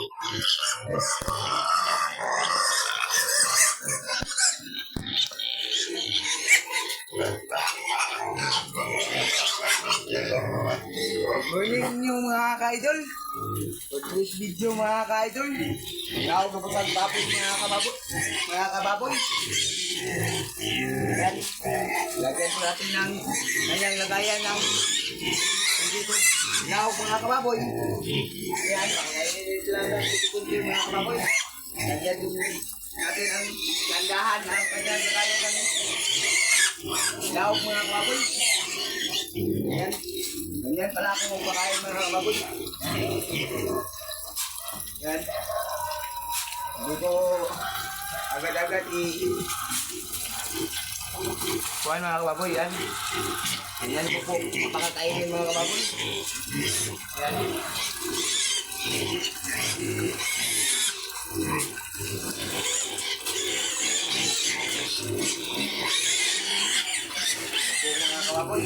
Morning yung mga ka-idol. For today's video mga ka-idol, ako kapag baboy mga kababoy. Yan. Lagyan po natin ng kanyang lagayan ng dito. Ako mga kababoy. Yan. Pakakainin dito lang ng kundi mga kababoy. Lagyan din natin ang landahan ng kanyang lagayan ng ako mga kababoy. Yan. Ganyan pala ako magpakain mga kababoy. Yan. Hindi ko agad-agad kuhan mga kababoy. Yan. Ganyan ko po pakakainin mga kababoy. Yan. Po mga kababoy.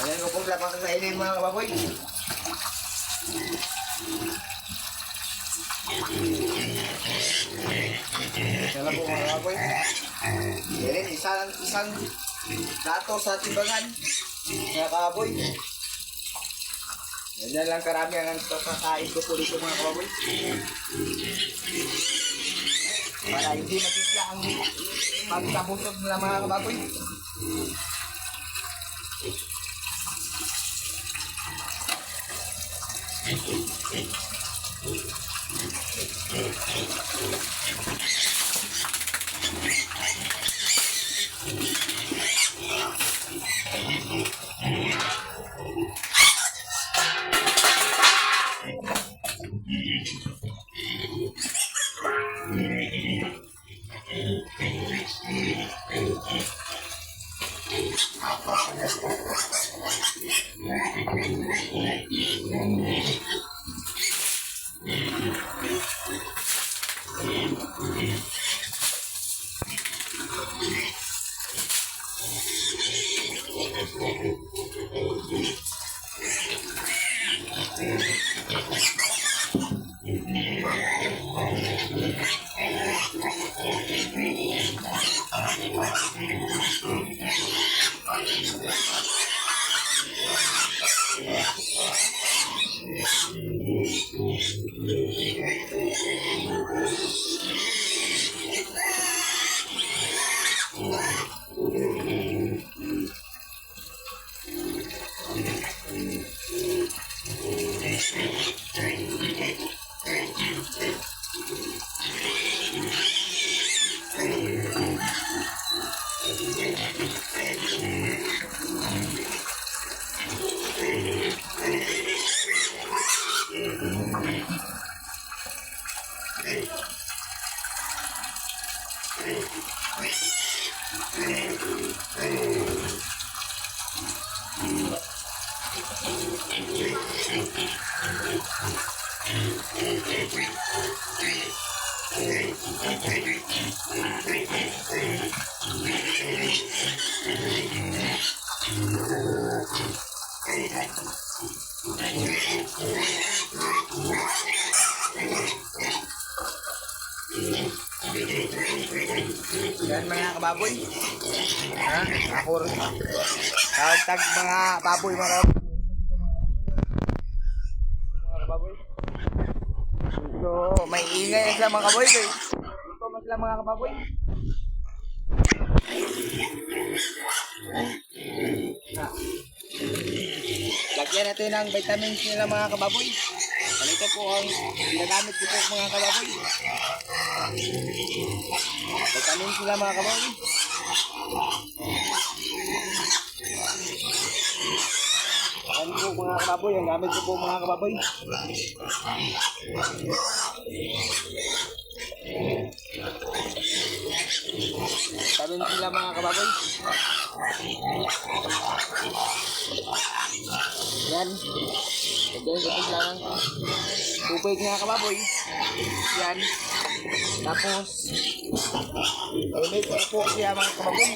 Ayan ko po pala pakakainin mga kababoy. Ayan na po mga kababoy. Ayan, isang dato sa timbangan mga kababoy. Yan lang karami ang kakain ko po dito mga kababoy. Para hindi mabigla ang pagkabusog nila mga kababoy. Yan mga kababoy. Ha? Ako rin. Tag mga baboy mga kababoy. So, may ingay na sila mga kababoy. Ito mas sila mga kababoy. Lagyan natin ng vitamins nila mga kababoy. Ito po ang ginagamit ko po mga kababoy. Vitamins nila mga kababoy. Ano po mga kababoy, ang gamit ko po mga kababoy. Vitamins nila mga kababoy. Yan. Lagyan ko lang ng tubig mga kababoy. Yan. Tapos, i-make ko po siya mga kababoy.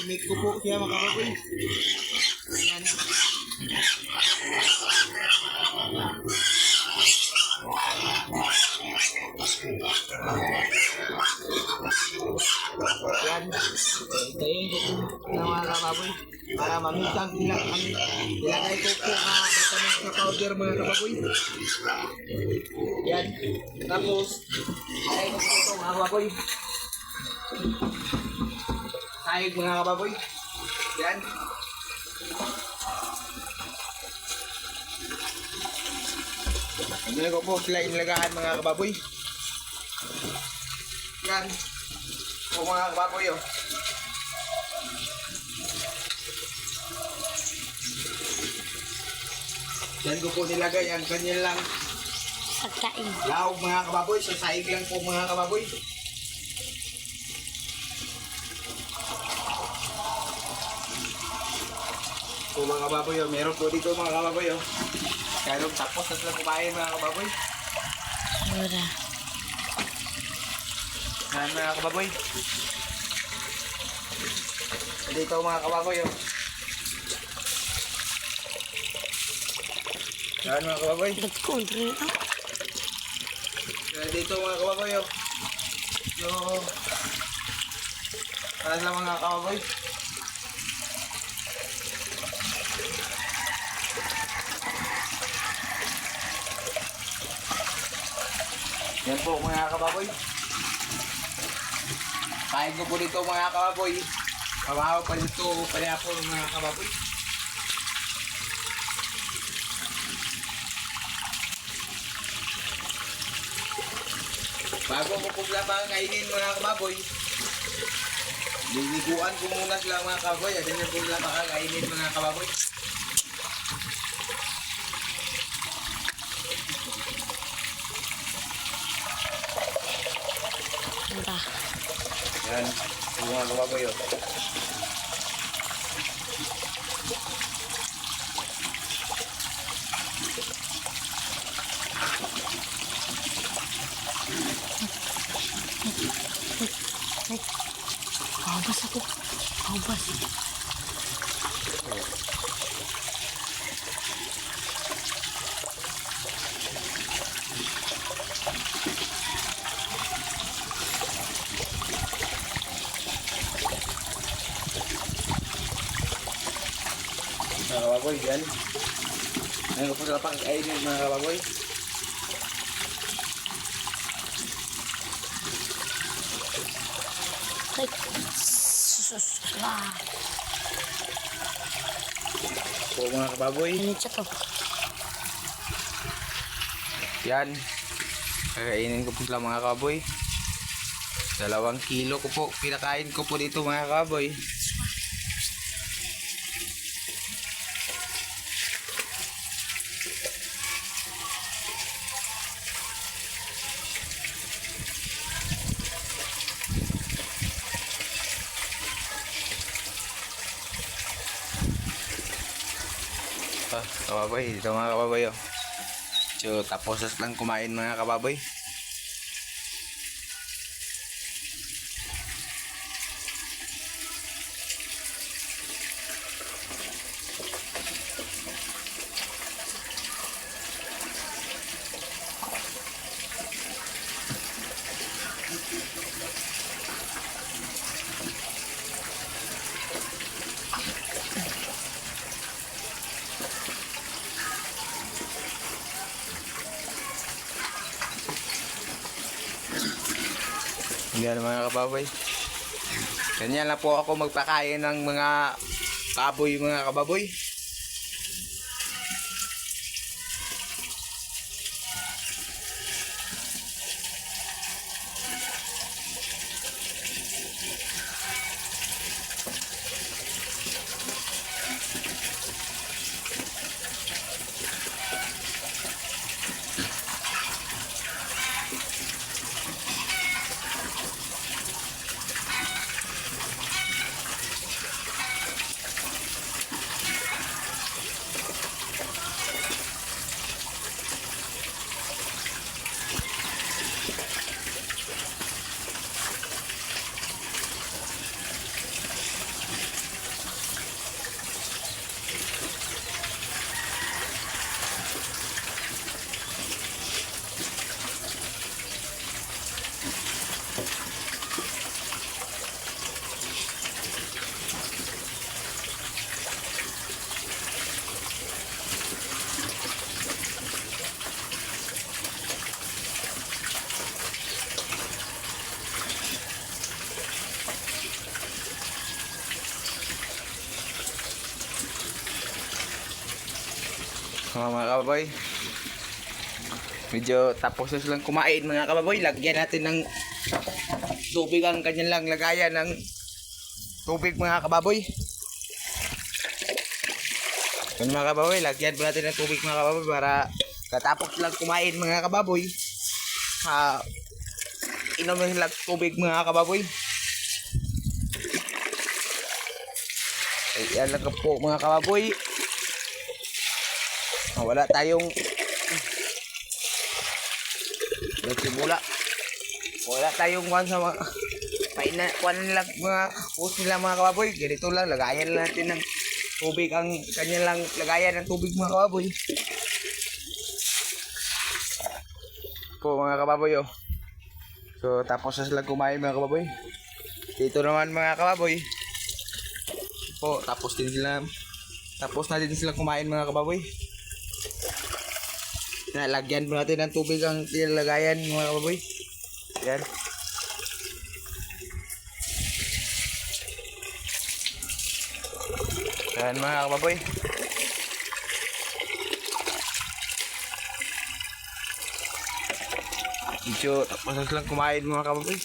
I-make ko po siya mga kababoy. Yan. Yan. Tayin ko po ng mga kababoy. Para mamisang ilagay ko po vitamins na powder mga kababoy. Yan. Tapos, ilagay ko po ito mga kababoy. Sayag mga kababoy. Yan. Hindi ko po sila inilagaan mga kababoy. Yan. O mga kababoy oh. Yan ko po nilagay ang ganyan lang. Pagkain. Laog mga kababoy. Sa saig lang po mga kababoy. O mga kababoy oh. Meron po dito mga kababoy oh. Kaya tapos na sila kumain mga kababoy. Mura. Yan mga kababoy. Dito mga kababoy oh. Yan mga kababoy. Nag-country na. Dito mga kababoy oh. So, para sa mga kababoy. Yan po mga kababoy. Kain ko po dito mga kababoy. Kabawa pa dito pala po mga kababoy. Bago ko po pala kainin mga kababoy, liliguan ko muna sila mga kababoy. At hindi po pala kainin mga kababoy. Mura. Yan, mga kababoy oh. Kaubas ako. Kaubas. Mga kababoy, yan. Ngayon ko po sila pang-kainin mga kababoy. Ay. Sus. Ah. Po mga kababoy. Ano siya to? Yan. Kakainin ko po sila mga kababoy. 2 kilo ko po. Pinakain ko po dito mga kababoy. Kababoy, dito mga kababoy oh. So, tapos lang kumain mga kababoy. Yan mga kababoy. Ganyan lang po ako magpakain ng mga baboy mga kababoy. Mga kababoy. Medyo tapos na silang kumain mga kababoy. Lagyan natin ng tubig ang kanyang lagayan ng tubig mga kababoy. Yan mga kababoy, lagyan po natin ng tubig mga kababoy para katapos lang kumain mga kababoy. Inom na sila tubig mga kababoy. Yan lang po mga kababoy. Wala tayong simula. Wala tayong kuhan sa mga kuhan nila mga post nila mga kababoy. Ganito lang, lagayan lang natin ng tubig ang kanya lang lagayan ng tubig mga kababoy. Po mga kababoy oh. So tapos na sila kumain mga kababoy. Dito naman mga kababoy. Po tapos na din sila kumain mga kababoy. Lagyan po natin ng tubig ang lagayan mga kababoy. Yan. Yan mga kababoy. Medyo tapos na silang kumain mga kababoy.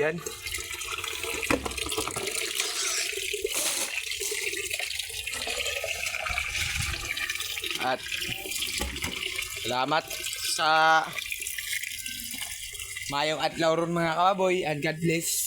Yan. At salamat sa mayong adlaw ron mga kababoy and God bless.